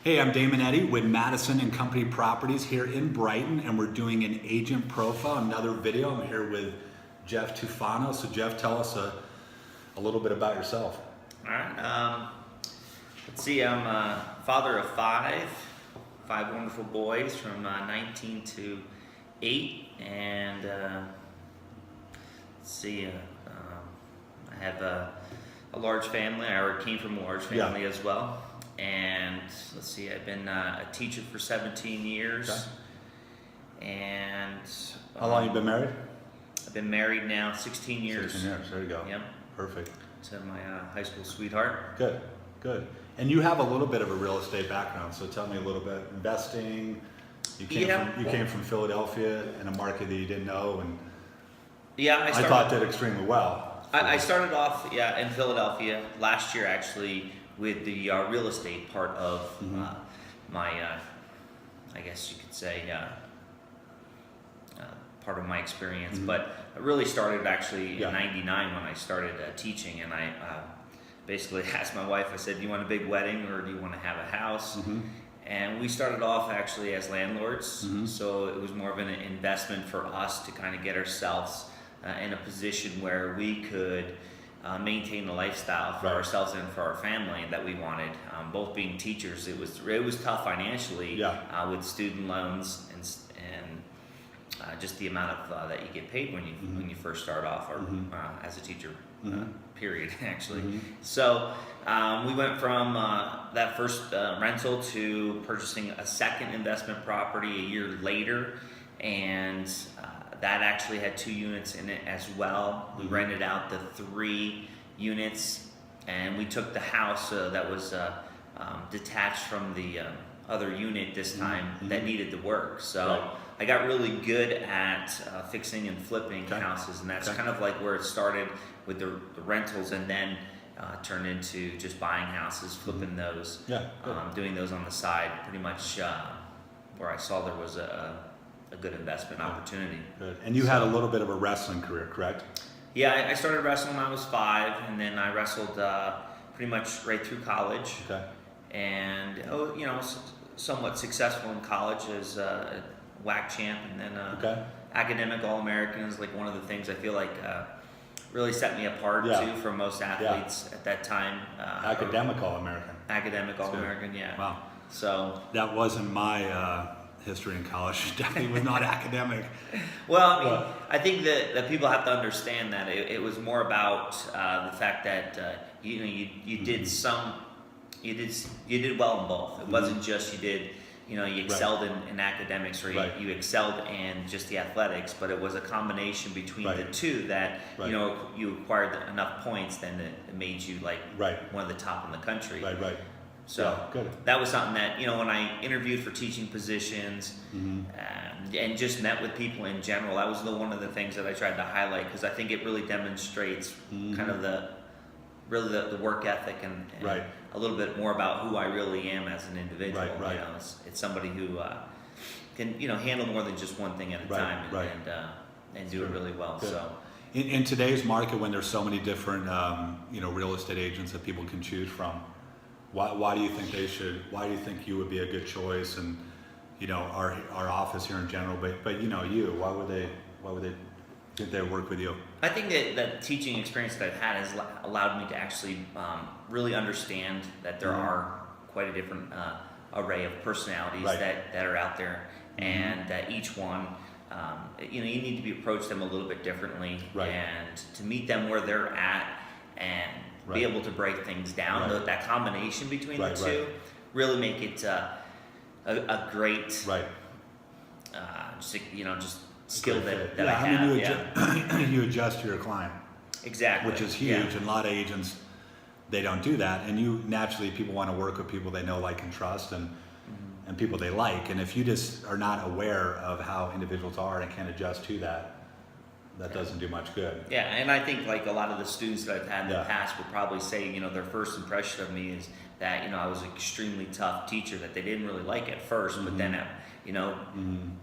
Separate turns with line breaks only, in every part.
Hey, I'm Damon Eddy with Madison Company Properties here in Brighton, and we're doing an agent profile, another video. I'm here with Jeff Tufano. So Jeff, tell us a little bit about yourself.
All right. Let's see. I'm a father of five wonderful boys from 19 to 8, and let's see. I have a large family. I came from a large family as well. And let's see, I've been a teacher for 17 years.
Okay.
And
How long have you been married?
I've been married now 16 years.
16 years, there you go.
Yep.
Perfect.
To my high school sweetheart.
Good, good. And you have a little bit of a real estate background, so tell me a little bit. Investing, you came from Philadelphia in a market that you didn't know, and
yeah,
I thought did extremely well.
I started off in Philadelphia last year actually with the real estate part of my, I guess you could say, part of my experience. But I really started actually in '99 when I started teaching, and I basically asked my wife, I said, do you want a big wedding or do you want to have a house? And we started off actually as landlords, so it was more of an investment for us to kind of get ourselves in a position where we could maintain the lifestyle for ourselves and for our family that we wanted. Both being teachers, it was tough financially with student loans and just the amount of that you get paid when you first start off or as a teacher. Period, actually. So we went from that first rental to purchasing a second investment property a year later, and that actually had 2 units in it as well. We rented out the 3 units, and we took the house that was detached from the other unit this time that needed the work. So I got really good at fixing and flipping houses, and that's kind of like where it started with the rentals, and then turned into just buying houses, flipping those, doing those on the side, pretty much where I saw there was a good investment opportunity.
Good. And you had a little bit of a wrestling career, correct?
Yeah, I started wrestling when I was 5, and then I wrestled pretty much right through college. Okay. And somewhat successful in college as a WAC champ, and then academic All-American is like one of the things I feel like really set me apart too from most athletes at that time.
Academic All-American.
Academic All-American, yeah.
Wow.
So
that wasn't my history in college. Definitely was not academic.
Well, I mean, I think that people have to understand that it was more about the fact that you did you did well in both. It wasn't just you excelled in academics, or you excelled in just the athletics, but it was a combination between the two that you acquired enough points then it made you like one of the top in the country. So that was something that, when I interviewed for teaching positions and just met with people in general, that was one of the things that I tried to highlight, because I think it really demonstrates kind of the work ethic and a little bit more about who I really am as an individual. It's somebody who can handle more than just one thing at a time and do it really well.
Good.
So
in today's market, when there's so many different real estate agents that people can choose from, why do you think they should? Why do you think you would be a good choice? And our office here in general, but you, why would they think they work with you?
I think that teaching experience that I've had has allowed me to actually really understand that there are quite a different array of personalities that are out there, and that each one, you need to approach them a little bit differently, and to meet them where they're at and be able to break things down. That combination between the two really make it a great, just skill that I have.
You adjust to your client.
Exactly.
Which is huge, and a lot of agents, they don't do that. And naturally, people want to work with people they know, like, and trust, and people they like. And if you just are not aware of how individuals are and can't adjust to that, that doesn't do much good.
Yeah, and I think like a lot of the students that I've had in the past would probably say, their first impression of me is that, I was an extremely tough teacher that they didn't really like at first, but then,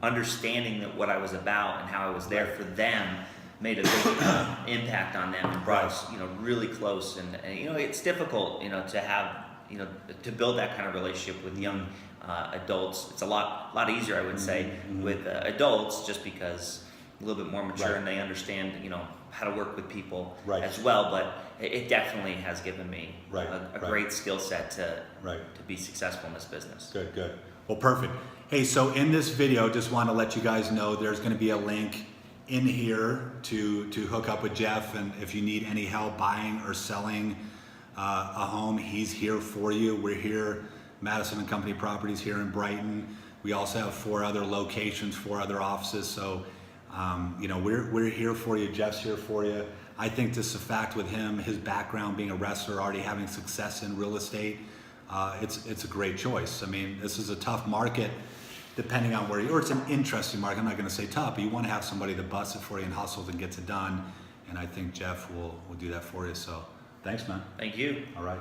understanding that what I was about and how I was there for them made a big impact on them and brought us, really close. And it's difficult, to have to build that kind of relationship with young adults. It's a lot easier, I would say, with adults, just because a little bit more mature and they understand, how to work with people as well. But it definitely has given me a great skill set to be successful in this business.
Good. Well, perfect. Hey, so in this video, just want to let you guys know there's going to be a link in here to hook up with Jeff, and if you need any help buying or selling a home, he's here for you. We're here, Madison Company Properties here in Brighton. We also have 4 other locations, 4 other offices. So, we're here for you. Jeff's here for you. I think just the fact with him, his background being a wrestler, already having success in real estate, it's a great choice. I mean, this is a tough market, depending on where or it's an interesting market. I'm not going to say tough, but you want to have somebody that busts it for you and hustles and gets it done. And I think Jeff will do that for you. So thanks, man.
Thank you.
All right.